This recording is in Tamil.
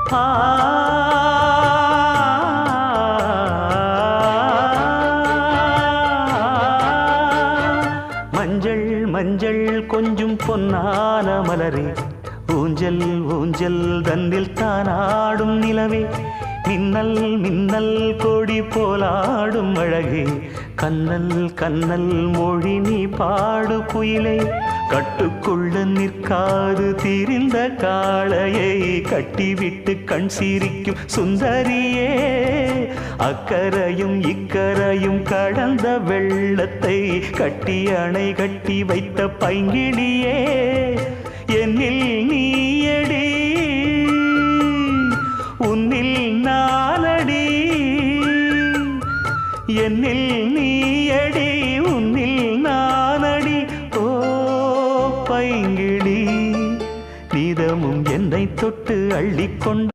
ஆ மஞ்சள் மஞ்சள் கொஞ்சம் பொன்னான மலரே, ஊஞ்சல் ஊஞ்சல் தன்னில் தானாடும் நிலவே, மின்னல் மின்னல் கொடி போலாடும் அழகே, கண்ணல் கண்ணல் மொழி நீ பாடு குயிலே, கட்டுக்குள்ள நிற்காது திரிந்த காளையை கட்டிவிட்டு கண் சிரிக்கும் சுந்தரியே, அக்கரையும் இக்கரையும் கடந்த வெள்ளத்தை கட்டி அணை கட்டி வைத்த பைங்கிளியே, என்னில் நீயடி உன்னில் நானடி, என்னில் நீயடி உன்னில் நானடி. ஓ பைங்கிளி, நீதமும் என்னை தொட்டு அள்ளிக்கொண்டு